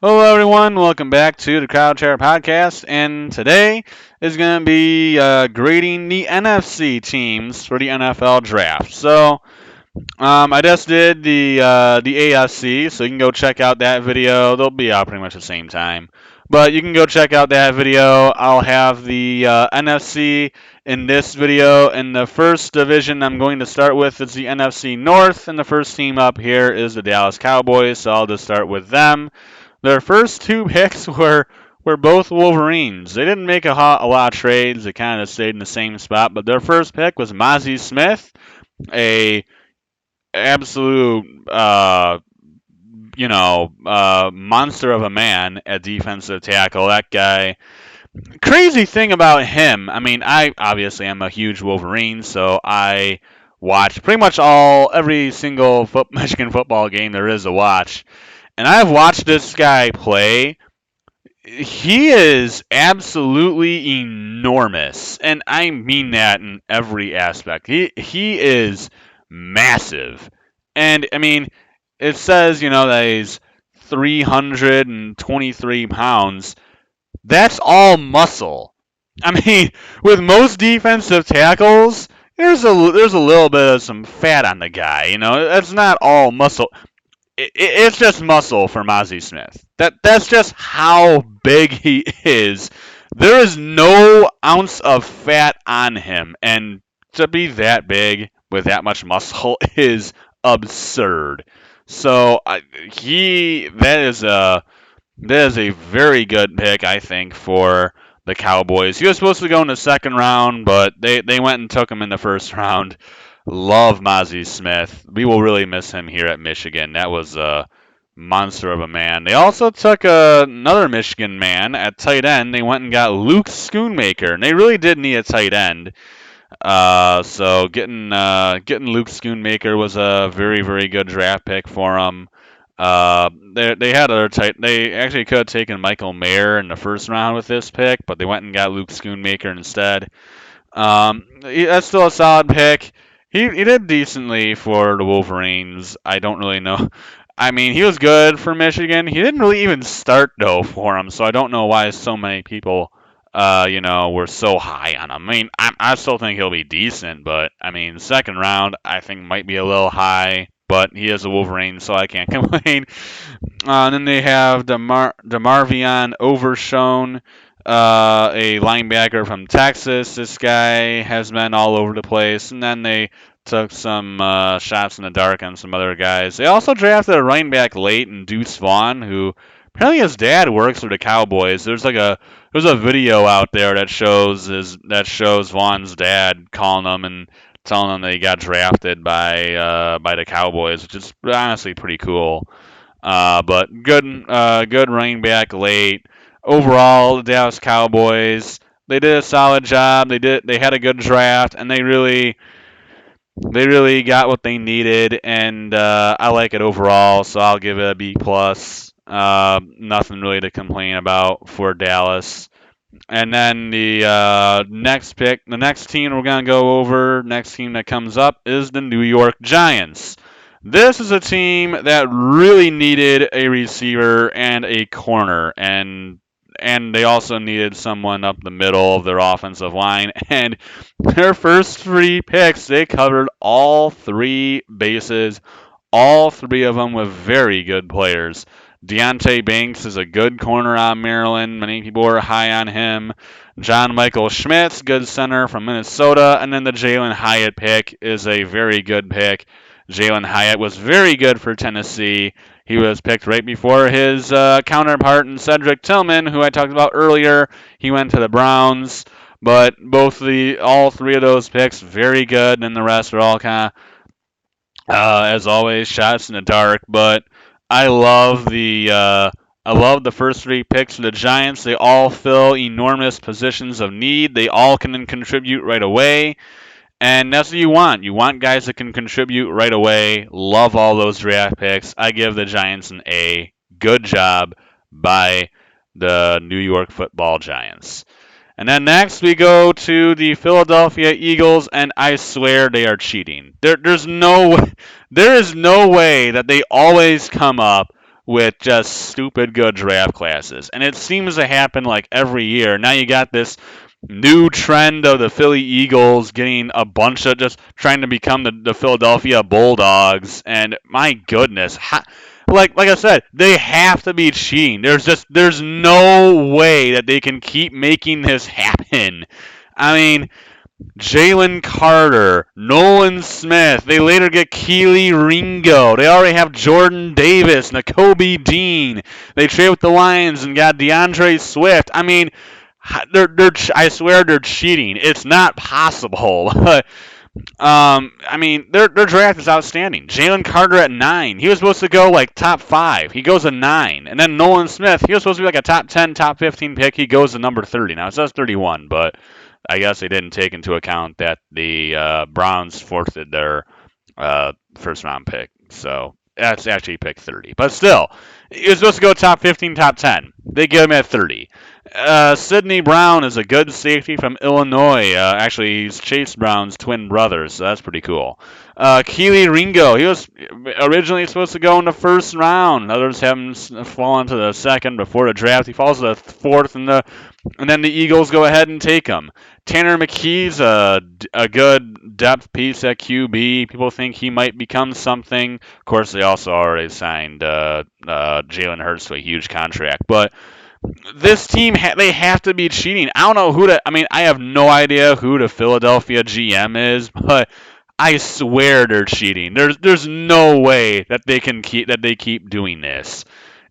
Hello, everyone. Welcome back to the Crowd Chair Podcast. And today is going to be grading the NFC teams for the NFL Draft. I just did the AFC, so you can go check out that video. They'll be out pretty much at the same time, but you can go check out that video. I'll have the NFC in this video. And the first division I'm going to start with is the NFC North, and the first team up here is the Dallas Cowboys. So I'll just start with them. Their first two picks were both Wolverines. They didn't make a lot of trades. They kind of stayed in the same spot. But their first pick was Mozzie Smith, a absolute monster of a man at defensive tackle. That guy. Crazy thing about him. I mean, I obviously am a huge Wolverine, so I watch pretty much every single Michigan football game there is to watch. And I've watched this guy play. He is absolutely enormous, and I mean that in every aspect. He is massive, and I mean it says that he's 323 pounds. That's all muscle. I mean, with most defensive tackles, there's a little bit of some fat on the guy. That's not all muscle. It's just muscle for Mozzie Smith. That's just how big he is. There is no ounce of fat on him, and to be that big with that much muscle is absurd. So that is a very good pick, I think, for the Cowboys. He was supposed to go in the second round, but they went and took him in the first round. Love Mozzie Smith. We will really miss him here at Michigan. That was a monster of a man. They also took another Michigan man at tight end. They went and got Luke Schoonmaker, and they really did need a tight end. So getting Luke Schoonmaker was a very, very good draft pick for them. They had other tight. They actually could have taken Michael Mayer in the first round with this pick, but they went and got Luke Schoonmaker instead. That's still a solid pick. He did decently for the Wolverines. I don't really know. I mean, he was good for Michigan. He didn't really even start though for him, so I don't know why so many people, were so high on him. I mean, I still think he'll be decent, but I mean, second round I think might be a little high. But he is a Wolverine, so I can't complain. And then they have DeMarvion Overshown, a linebacker from Texas. This guy has been all over the place. And then they took some shots in the dark on some other guys. They also drafted a running back late in Deuce Vaughn, who apparently his dad works for the Cowboys. There's a video out there that shows Vaughn's dad calling him and telling him that he got drafted by the Cowboys, which is honestly pretty cool. But good running back late. Overall, the Dallas Cowboys, they did a solid job. They had a good draft, and they really got what they needed, and I like it overall. So I'll give it a B plus. Nothing really to complain about for Dallas. And then the next pick, the next team we're going to go over, next team that comes up is the New York Giants. This is a team that really needed a receiver and a corner, and they also needed someone up the middle of their offensive line. And their first three picks, they covered all three bases, all three of them with very good players. Deontay Banks is a good corner on Maryland. Many people were high on him. John Michael Schmitz, good center from Minnesota. And then the Jalen Hyatt pick is a very good pick. Jalen Hyatt was very good for Tennessee. He was picked right before his counterpart in Cedric Tillman, who I talked about earlier. He went to the Browns. But all three of those picks, very good. And the rest are all kind of, as always, shots in the dark. But I love the first three picks of the Giants. They all fill enormous positions of need. They all can contribute right away. And that's what you want. You want guys that can contribute right away. Love all those draft picks. I give the Giants an A. Good job by the New York Football Giants. And then next we go to the Philadelphia Eagles, and I swear they are cheating. There is no way that they always come up with just stupid good draft classes. And it seems to happen like every year. Now you got this new trend of the Philly Eagles getting a bunch of just trying to become the Philadelphia Bulldogs. And my goodness, like I said, they have to be cheating. There's no way that they can keep making this happen. I mean, Jalen Carter, Nolan Smith. They later get Keely Ringo. They already have Jordan Davis, Nakobe Dean. They trade with the Lions and got DeAndre Swift. I mean, I swear they're cheating. It's not possible. I mean, their draft is outstanding. Jalen Carter at 9. He was supposed to go like top 5. He goes a 9. And then Nolan Smith, he was supposed to be like a top 10, top 15 pick. He goes to number 30. Now it says 31, but I guess they didn't take into account that the Browns forfeited their first round pick. So that's actually pick 30. But still, he was supposed to go top 15, top 10. They get him at 30. Sidney Brown is a good safety from Illinois. Actually, he's Chase Brown's twin brother, so that's pretty cool. Keely Ringo, he was originally supposed to go in the first round. Others have him fall into the second before the draft. He falls to the fourth, and then the Eagles go ahead and take him. Tanner McKee's a good depth piece at QB. People think he might become something. Of course, they also already signed Jalen Hurts to a huge contract, but this team, they have to be cheating. I don't know who to. I mean, I have no idea who the Philadelphia GM is, but I swear they're cheating. There's no way that they keep doing this.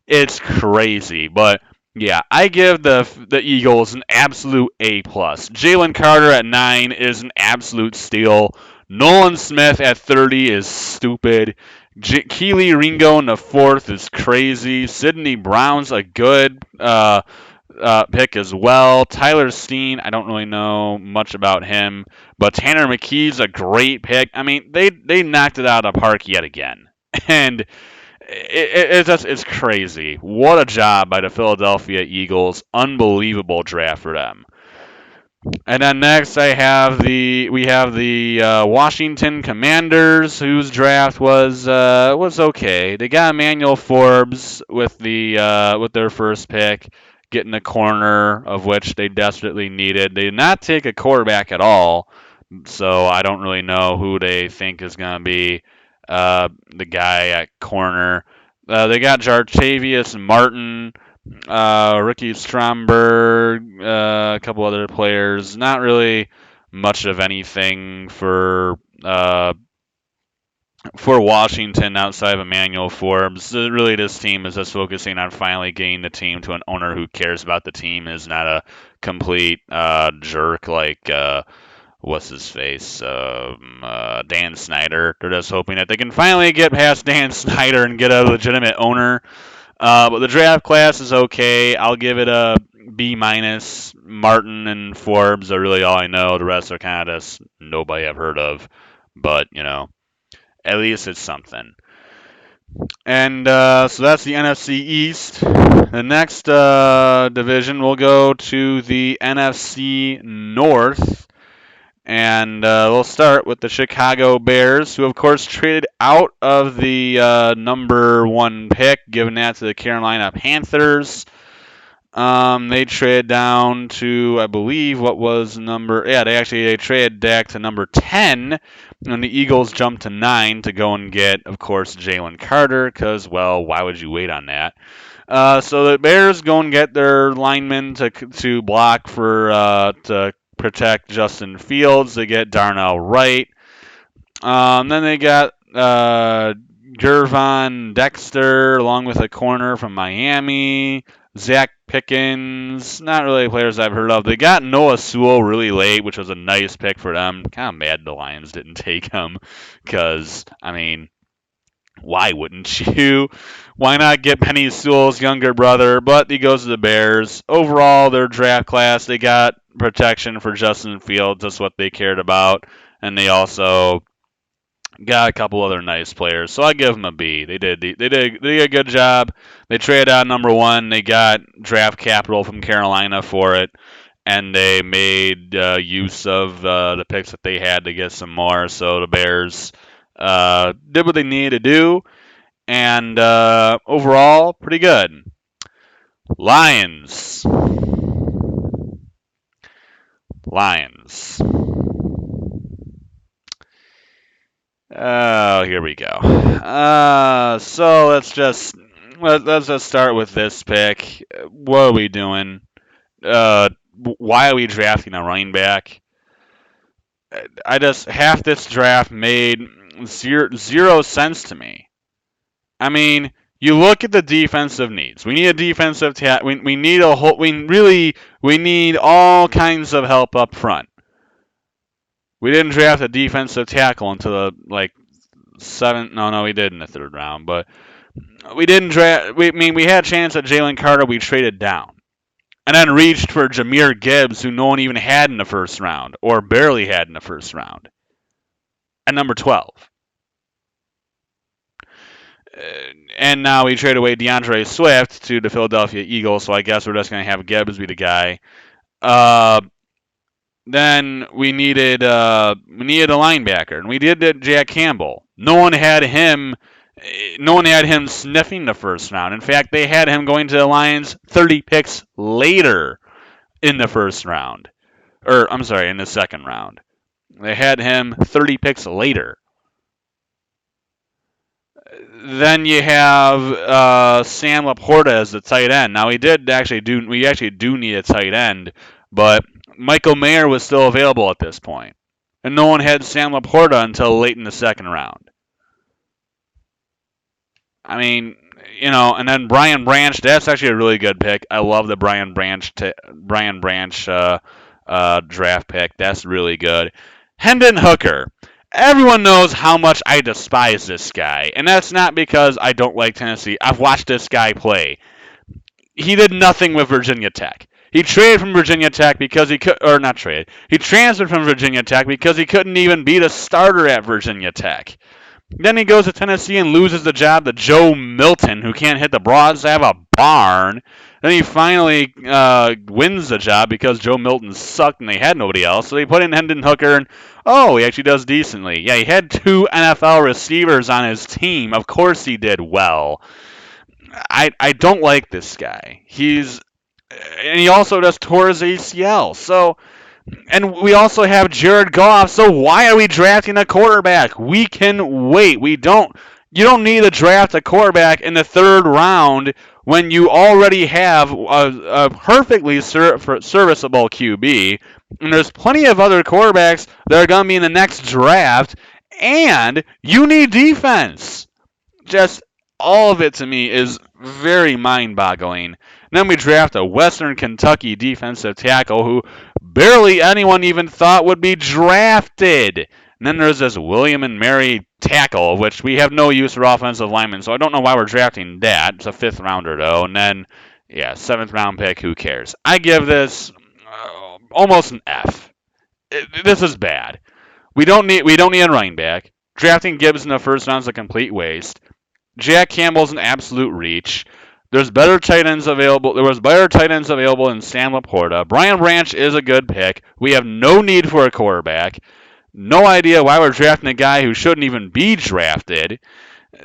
It's crazy, but yeah, I give the Eagles an absolute A plus. Jalen Carter at 9 is an absolute steal. Nolan Smith at 30 is stupid. Keely Ringo in the fourth is crazy. Sidney Brown's a good pick as well. Tyler Steen, I don't really know much about him, but Tanner McKee's a great pick. I mean, they knocked it out of the park yet again, and it's crazy. What a job by the Philadelphia Eagles! Unbelievable draft for them. And then next, we have the Washington Commanders, whose draft was okay. They got Emmanuel Forbes with their first pick, getting a corner of which they desperately needed. They did not take a quarterback at all, so I don't really know who they think is going to be the guy at corner. They got Jartavius Martin, Ricky Stromberg, a couple other players. Not really much of anything for Washington outside of Emmanuel Forbes. Really, this team is just focusing on finally getting the team to an owner who cares about the team, is not a complete jerk like what's his face, Dan Snyder. They're just hoping that they can finally get past Dan Snyder and get a legitimate owner. But the draft class is okay. I'll give it a B minus. Martin and Forbes are really all I know. The rest are kind of just nobody I've heard of. But at least it's something. And so that's the NFC East. The next division will go to the NFC North. And we'll start with the Chicago Bears, who, of course, traded out of the number 1 pick, giving that to the Carolina Panthers. They traded down to, I believe, what was number... Yeah, they traded back to number 10, and the Eagles jumped to 9 to go and get, of course, Jalen Carter, because, well, why would you wait on that? So the Bears go and get their linemen to block to protect Justin Fields. They get Darnell Wright. Then they got Gervon Dexter along with a corner from Miami. Zach Pickens, not really players I've heard of. They got Noah Sewell really late, which was a nice pick for them. Kind of mad the Lions didn't take him because, I mean, why wouldn't you? Why not get Penny Sewell's younger brother? But he goes to the Bears. Overall, their draft class, they got protection for Justin Fields. That's what they cared about. And they also got a couple other nice players. So I give them a B. They did a good job. They traded out number 1. They got draft capital from Carolina for it. And they made use of the picks that they had to get some more. So the Bears did what they needed to do. And overall, pretty good. Lions. Oh, here we go. So let's just start with this pick. What are we doing? Why are we drafting a running back? I just half this draft made zero sense to me. I mean, you look at the defensive needs. We need a defensive we need a whole. We need all kinds of help up front. We didn't draft a defensive tackle until the seventh. No, we did in the third round, but we didn't draft. We had a chance at Jalen Carter. We traded down, and then reached for Jahmyr Gibbs, who no one even had in the first round, or barely had in the first round, at number 12. And now we trade away DeAndre Swift to the Philadelphia Eagles, so I guess we're just going to have Gibbs be the guy. Then we needed a linebacker, and we did Jack Campbell. No one had him sniffing the first round. In fact, they had him going to the Lions 30 picks later in the first round. Or, I'm sorry, in the second round. They had him 30 picks later. Then you have Sam Laporta as the tight end. Now we actually do need a tight end, but Michael Mayer was still available at this point, and no one had Sam Laporta until late in the second round. I mean, and then Brian Branch. That's actually a really good pick. I love the Brian Branch draft pick. That's really good. Hendon Hooker. Everyone knows how much I despise this guy, and that's not because I don't like Tennessee. I've watched this guy play. He did nothing with Virginia Tech. He traded from Virginia Tech because he could, or not traded. He transferred from Virginia Tech because he couldn't even be the starter at Virginia Tech. Then he goes to Tennessee and loses the job to Joe Milton, who can't hit the broads out of a barn. Then he finally wins the job because Joe Milton sucked and they had nobody else. So they put in Hendon Hooker, and he actually does decently. Yeah, he had 2 NFL receivers on his team. Of course he did well. I don't like this guy. And he also just tore his ACL. So, and we also have Jared Goff. So why are we drafting a quarterback? We can wait. You don't need to draft a quarterback in the third round when you already have a perfectly serviceable QB. And there's plenty of other quarterbacks that are going to be in the next draft. And you need defense. Just all of it to me is very mind-boggling. Then we draft a Western Kentucky defensive tackle who barely anyone even thought would be drafted. And then there's this William and Mary tackle, which we have no use for offensive linemen, so I don't know why we're drafting that. It's a 5th rounder, though. And then, 7th round pick, who cares? I give this almost an F. This is bad. We don't need a running back. Drafting Gibbs in the first round is a complete waste. Jack Campbell's an absolute reach. There was better tight ends available in Sam Laporta. Brian Branch is a good pick. We have no need for a quarterback. No idea why we're drafting a guy who shouldn't even be drafted.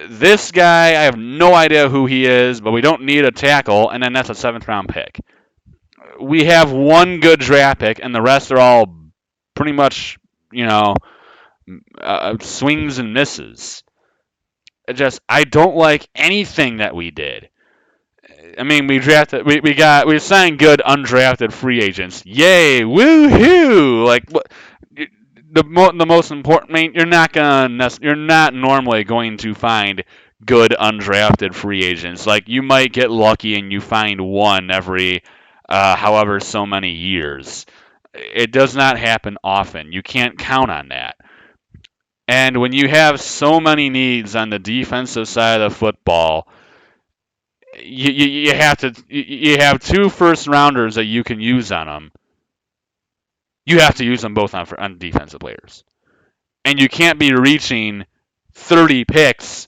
This guy, I have no idea who he is, but we don't need a tackle, and then that's a 7th round pick. We have one good draft pick, and the rest are all pretty much, swings and misses. I don't like anything that we did. I mean, we signed good undrafted free agents. Yay, woohoo! Like what? The most important. I mean, you're not normally going to find good undrafted free agents. Like you might get lucky and you find one every however so many years. It does not happen often. You can't count on that. And when you have so many needs on the defensive side of football, you have 2 first rounders that you can use on them. You have to use them both on defensive players, and you can't be reaching 30 picks,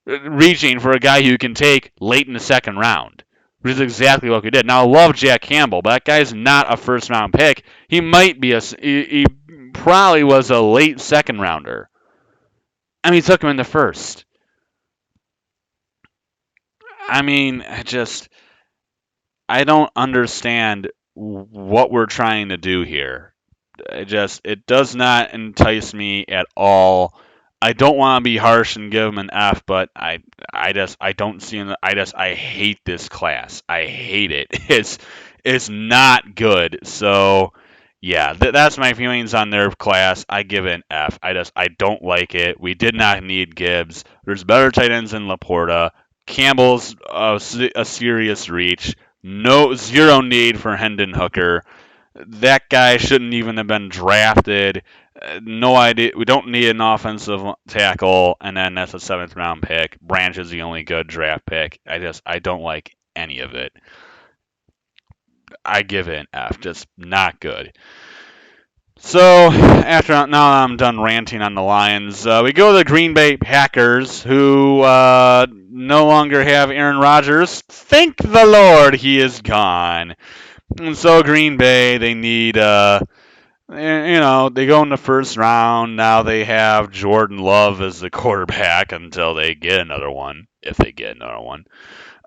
reaching for a guy you can take late in the second round, which is exactly what we did. Now I love Jack Campbell, but that guy's not a first round pick. He might be he probably was a late second rounder. I mean, he took him in the first. I mean, I don't understand what we're trying to do here. It does not entice me at all. I don't want to be harsh and give him an F, but I don't see him. I hate this class. I hate it. It's not good. So yeah, that's my feelings on their class. I give it an F. I don't like it. We did not need Gibbs. There's better tight ends than Laporta. Campbell's a serious reach. No, zero need for Hendon Hooker. That guy shouldn't even have been drafted. No idea. We don't need an offensive tackle, and then that's a seventh round pick. Branch is the only good draft pick. I don't like any of it. I give it an F. Just not good. So now I'm done ranting on the Lions, we go to the Green Bay Packers, who no longer have Aaron Rodgers. Thank the Lord, he is gone. And so Green Bay, they need they go in the first round. Now they have Jordan Love as the quarterback until they get another one, if they get another one.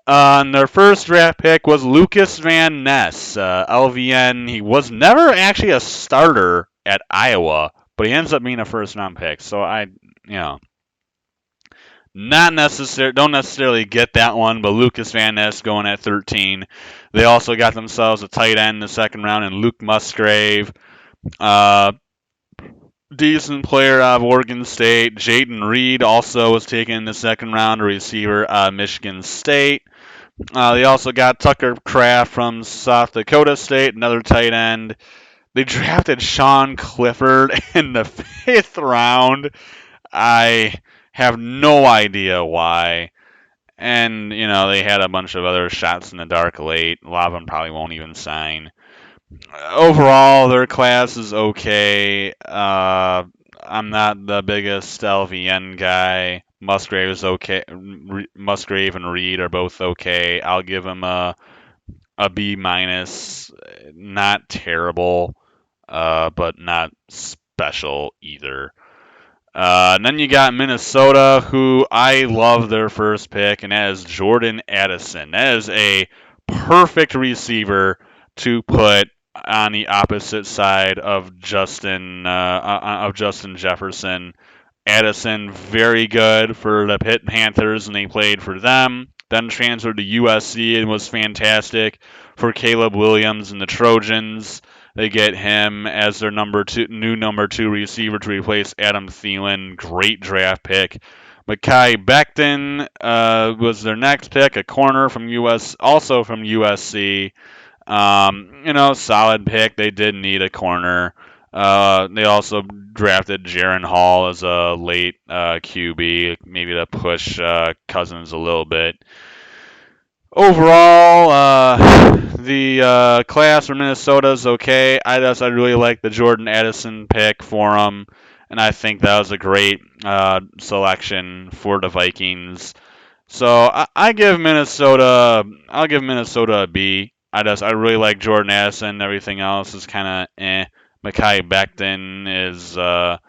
And their first draft pick was Lucas Van Ness, LVN. He was never actually a starter at Iowa, but he ends up being a first round pick. So don't necessarily get that one, but Lucas Van Ness going at 13. They also got themselves a tight end in the second round in Luke Musgrave. Decent player out of Oregon State. Jaden Reed also was taken in the second round, a receiver out of Michigan State. They also got Tucker Kraft from South Dakota State, another tight end. They drafted Sean Clifford in the fifth round. I have no idea why. And, they had a bunch of other shots in the dark late. A lot of them probably won't even sign. Overall, their class is okay. I'm not the biggest LVN guy. Musgrave is okay. Musgrave and Reed are both okay. I'll give them a B minus. Not terrible, but not special either. And then you got Minnesota, who I love their first pick, and that is Jordan Addison. That is a perfect receiver to put on the opposite side of Justin Jefferson. Addison, very good for the Pitt Panthers, and they played for them. Then transferred to USC and was fantastic for Caleb Williams and the Trojans. They get him as their new number two receiver to replace Adam Thielen. Great draft pick. Mekhi Becton was their next pick, a corner from also from USC. Solid pick. They did need a corner. They also drafted Jaron Hall as a late QB, maybe to push Cousins a little bit. Overall, the class for Minnesota is okay. I really like the Jordan Addison pick for them, and I think that was a great selection for the Vikings. So I give Minnesota. I'll give Minnesota a B. I really like Jordan Addison. Everything else is kind of eh. Mekhi Becton is a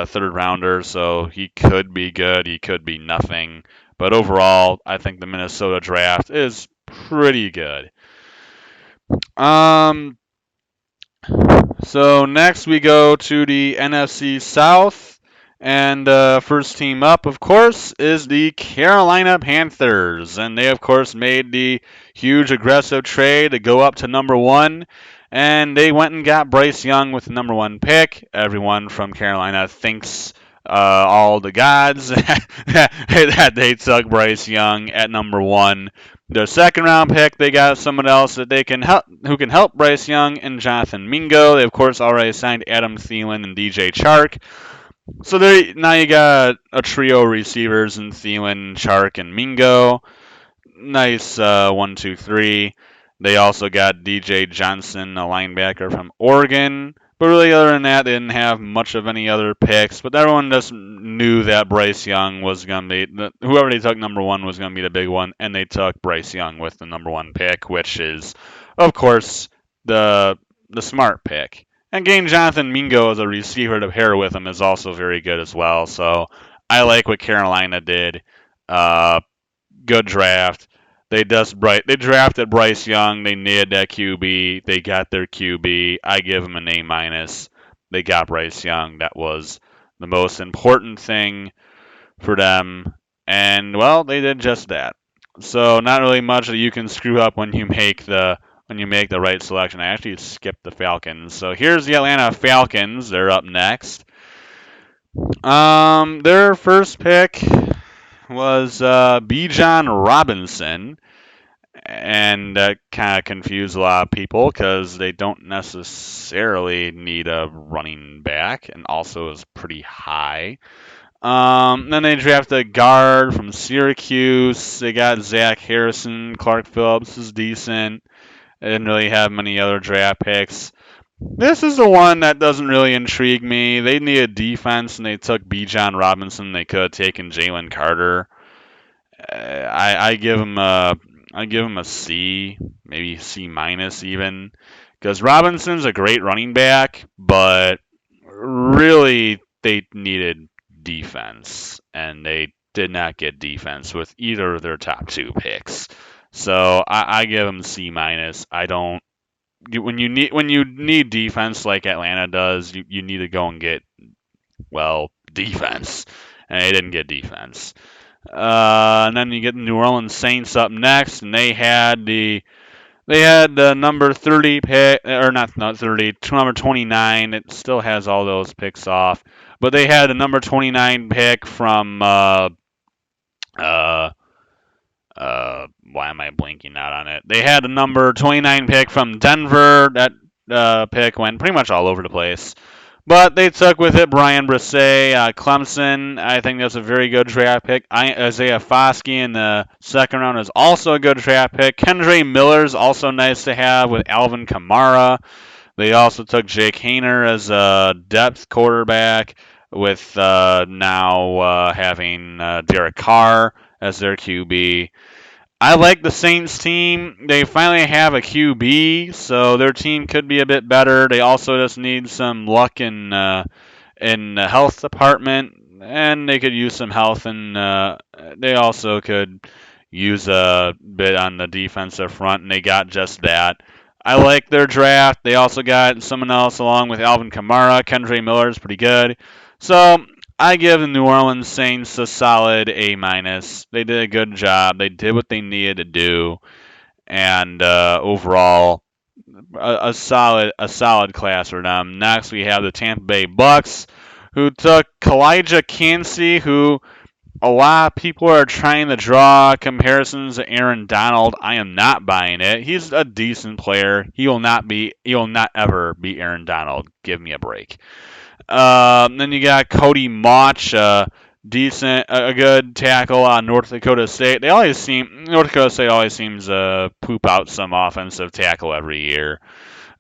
third rounder, so he could be good. He could be nothing. But overall, I think the Minnesota draft is pretty good. So next we go to the NFC South. And first team up, of course, is the Carolina Panthers. And they, of course, made the huge aggressive trade to go up to number one. And they went and got Bryce Young with the number one pick. Everyone from Carolina thinks all the gods that they took Bryce Young at number one. Their second round pick, they got someone else that who can help Bryce Young and Jonathan Mingo. They, of course, already signed Adam Thielen and DJ Chark. So now you got a trio of receivers in Thielen, Chark, and Mingo. Nice 1, 2, 3. They also got DJ Johnson, a linebacker from Oregon. But really, other than that, they didn't have much of any other picks. But everyone just knew that Bryce Young was going to be whoever they took number one was going to be the big one, and they took Bryce Young with the number one pick, which is, of course, the smart pick. And getting Jonathan Mingo as a receiver to pair with him is also very good as well. So I like what Carolina did. good draft. They drafted Bryce Young. They needed that QB. They got their QB. I give them an A minus. They got Bryce Young. That was the most important thing for them. And well, they did just that. So not really much that you can screw up when you make the right selection. I actually skipped the Falcons. So here's the Atlanta Falcons. They're up next. Their first pick was Bijan Robinson, and that kind of confused a lot of people because they don't necessarily need a running back, and also is pretty high. Then they drafted a guard from Syracuse. They got Zach Harrison. Clark Phillips is decent. They didn't really have many other draft picks. This is the one that doesn't really intrigue me. They needed defense, and they took Bijan Robinson. They could have taken Jalen Carter. I give him a C, maybe C minus even, because Robinson's a great running back, but really they needed defense, and they did not get defense with either of their top two picks. So I give them C minus. I don't. When you need defense like Atlanta does, you need to go and get defense, and they didn't get defense. And then you get the New Orleans Saints up next, and they had the number 30 pick, or not 30, number 29. It still has all those picks off, but they had the number 29 pick from why am I blinking out on it? They had the number 29 pick from Denver. That pick went pretty much all over the place. But they took with it Brian Brisset, Clemson. I think that's a very good draft pick. Isaiah Foskey in the second round is also a good draft pick. Kendre Miller is also nice to have with Alvin Kamara. They also took Jake Haener as a depth quarterback with now having Derek Carr as their QB. I like the Saints team. They finally have a QB, so their team could be a bit better. They also just need some luck in the health department, and they could use some health, and they also could use a bit on the defensive front, and they got just that. I like their draft. They also got someone else along with Alvin Kamara. Kendre Miller is pretty good. So I give the New Orleans Saints a solid A minus. They did a good job. They did what they needed to do, and overall, a solid class for them. Next, we have the Tampa Bay Bucks, who took Kalijah Kancey, who a lot of people are trying to draw comparisons to Aaron Donald. I am not buying it. He's a decent player. He will not ever be Aaron Donald. Give me a break. Then you got Cody Mauch, a good tackle on North Dakota State. North Dakota State always seems to poop out some offensive tackle every year.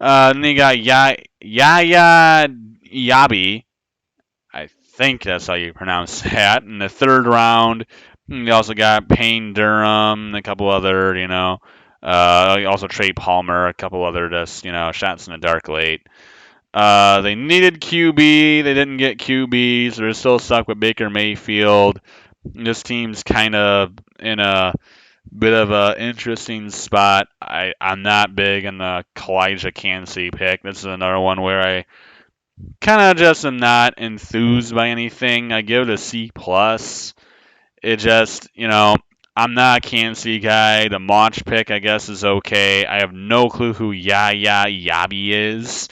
Then you got Yaya Yabi. I think that's how you pronounce that. In the third round, you also got Payne Durham, a couple other, also Trey Palmer, a couple other just, shots in the dark late. They needed QB. They didn't get QBs. They're still stuck with Baker Mayfield. This team's kind of in a bit of an interesting spot. I'm not big in the Kalijah Kancey pick. This is another one where I kind of just am not enthused by anything. I give it a C plus. It just, I'm not a Kansas guy. The Mauch pick, I guess, is okay. I have no clue who Yaya Yabi is,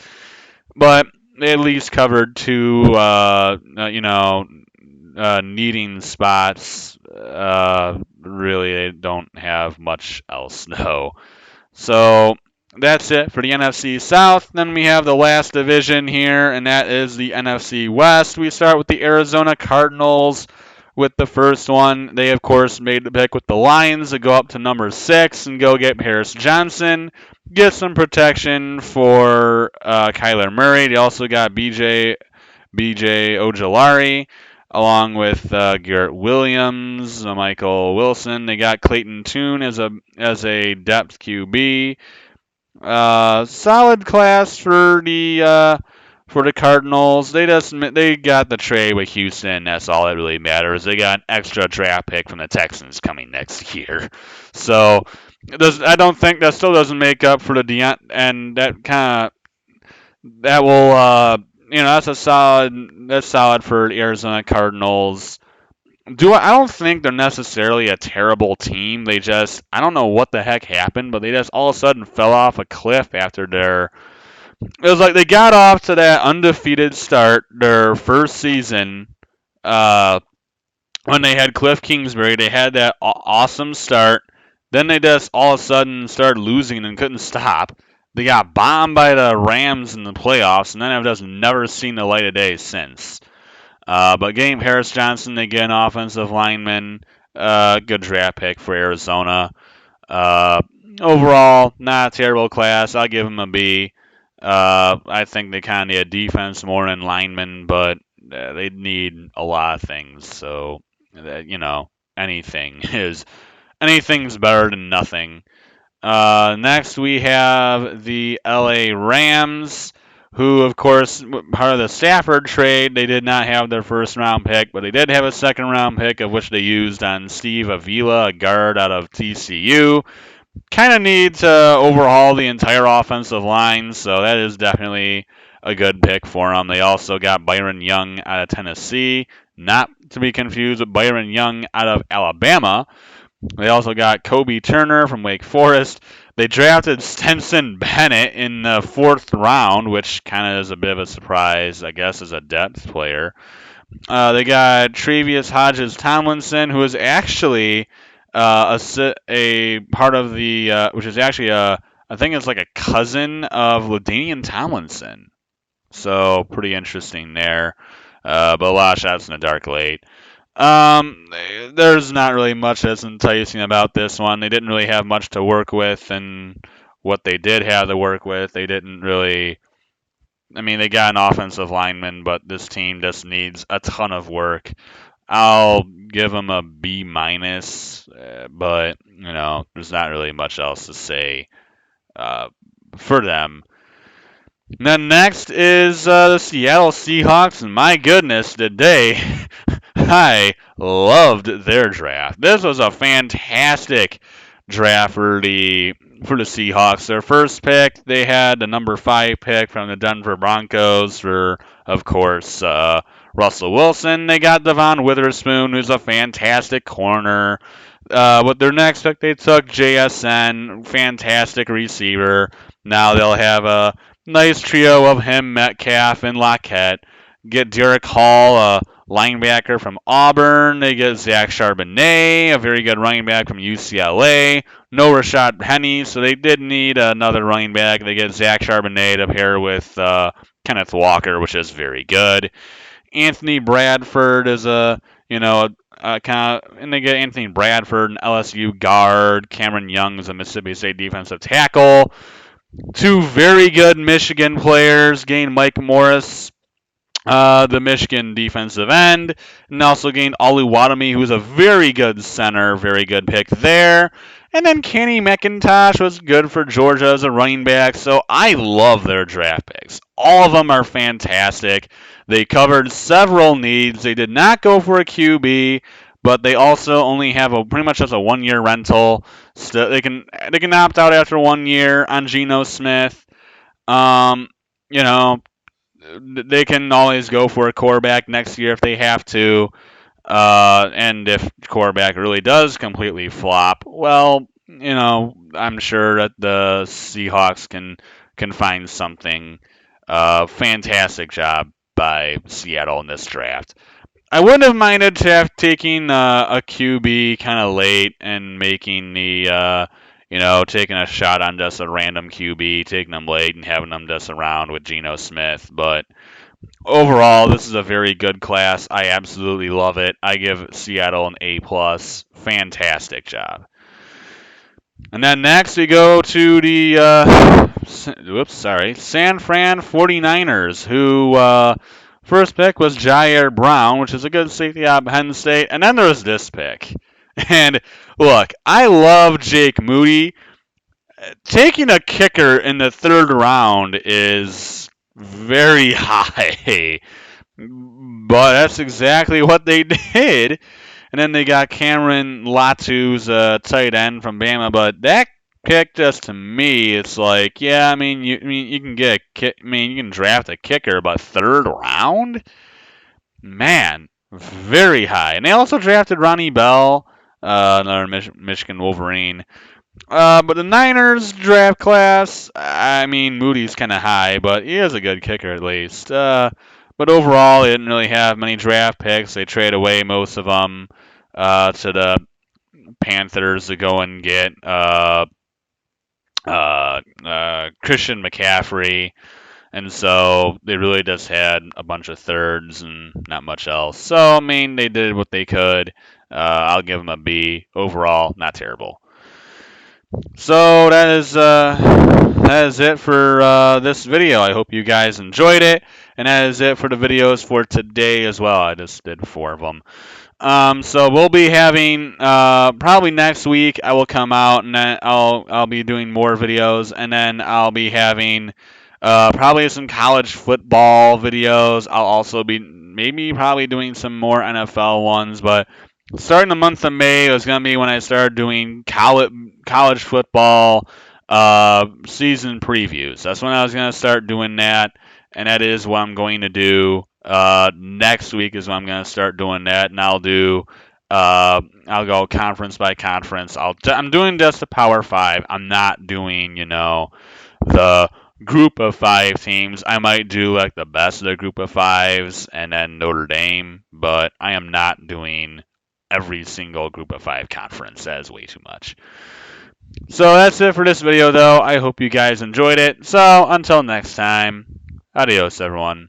but they at least covered two, needing spots. Really, they don't have much else, no. So that's it for the NFC South. Then we have the last division here, and that is the NFC West. We start with the Arizona Cardinals with the first one. They, of course, made the pick with the Lions to go up to number 6 and go get Paris Johnson, get some protection for Kyler Murray. They also got B.J. Ojolari, along with Garrett Williams, Michael Wilson. They got Clayton Tune as a depth QB. Solid class for the for the Cardinals. They got the trade with Houston. That's all that really matters. They got an extra draft pick from the Texans coming next year. So I don't think that still doesn't make up for the and that will that's solid for the Arizona Cardinals. I don't think they're necessarily a terrible team. I don't know what the heck happened, but they just all of a sudden fell off a cliff after it was like they got off to that undefeated start their first season uh, when they had Cliff Kingsbury. They had that awesome start. Then they just all of a sudden started losing and couldn't stop. They got bombed by the Rams in the playoffs, and then I've just never seen the light of day since. But getting Harris Johnson, they get an offensive lineman, good draft pick for Arizona. Uh, Overall, not a terrible class. I'll give them a B. I think they kind of need a defense more than linemen, but they need a lot of things. So, anything is anything's better than nothing. Next, we have the LA Rams, who, of course, part of the Stafford trade, they did not have their first round pick, but they did have a second round pick, of which they used on Steve Avila, a guard out of TCU. Kind of need to overhaul the entire offensive line, so that is definitely a good pick for them. They also got Byron Young out of Tennessee, not to be confused with Byron Young out of Alabama. They also got Kobe Turner from Wake Forest. They drafted Stetson Bennett in the fourth round, which kind of is a bit of a surprise, I guess, as a depth player. They got Travius Hodges Tomlinson, who is actually a part of which is actually I think it's like a cousin of LaDainian Tomlinson. So pretty interesting there. But a lot of shots in the dark late. There's not really much that's enticing about this one. They didn't really have much to work with, and what they did have to work with, they didn't really. I mean, they got an offensive lineman, but this team just needs a ton of work. I'll give them a B minus, but there's not really much else to say for them. And then next is the Seattle Seahawks, and my goodness, did they I loved their draft. This was a fantastic draft for the Seahawks. Their first pick, they had the number 5 pick from the Denver Broncos for, of course, Russell Wilson. They got Devon Witherspoon, who's a fantastic corner. With their next pick, they took JSN, fantastic receiver. Now they'll have a nice trio of him, Metcalf, and Lockett. Get Derek Hall, a linebacker from Auburn. They get Zach Charbonnet, a very good running back from UCLA. No Rashad Penny, so they did need another running back. They get Zach Charbonnet to pair with Kenneth Walker, which is very good. Anthony Bradford is and they get Anthony Bradford, an LSU guard. Cameron Young is a Mississippi State defensive tackle. Two very good Michigan players gained Mike Morris, the Michigan defensive end, and also gained Oluwatimi, who's a very good center, very good pick there. And then Kenny McIntosh was good for Georgia as a running back, so I love their draft picks. All of them are fantastic. They covered several needs. They did not go for a QB, but they also only have pretty much just a 1-year rental. So they can opt out after 1 year on Geno Smith. You know, they can always go for a quarterback next year if they have to. And if quarterback really does completely flop, well, I'm sure that the Seahawks can find something. Fantastic job by Seattle in this draft. I wouldn't have minded taking a QB kind of late and making taking a shot on just a random QB, taking them late and having them just around with Geno Smith. But overall, this is a very good class. I absolutely love it. I give Seattle an A+. Fantastic job. And then next we go to the San Fran 49ers, who first pick was Jair Brown, which is a good safety out of Penn State. And then there was this pick. And look, I love Jake Moody. Taking a kicker in the third round is very high. But that's exactly what they did. And then they got Cameron Latu's tight end from Bama. But that pick, just to me, it's like, yeah, I mean, you can get a kick. I mean, you can draft a kicker, but third round, man, very high. And they also drafted Ronnie Bell, another Michigan Wolverine. But the Niners draft class, I mean, Moody's kind of high, but he is a good kicker at least. But overall, they didn't really have many draft picks. They trade away most of them to the Panthers to go and get Christian McCaffrey. And so they really just had a bunch of thirds and not much else. So, I mean, they did what they could. I'll give them a B. Overall, not terrible. So that is it for this video. I hope you guys enjoyed it, and that is it for the videos for today as well. I just did 4 of them. So we'll be having probably next week. I will come out and then I'll be doing more videos, and then I'll be having probably some college football videos. I'll also be maybe probably doing some more NFL ones, but starting the month of May is going to be when I start doing college football season previews. That's when I was going to start doing that, and that is what I'm going to do. Next week is when I'm going to start doing that, and I'll go conference by conference. I'm doing just the Power Five. I'm not doing, the group of 5 teams. I might do like the best of the group of 5s and then Notre Dame, but I am not doing every single group of 5 conference. That is way too much. So that's it for this video, though. I hope you guys enjoyed it. So until next time, adios, everyone.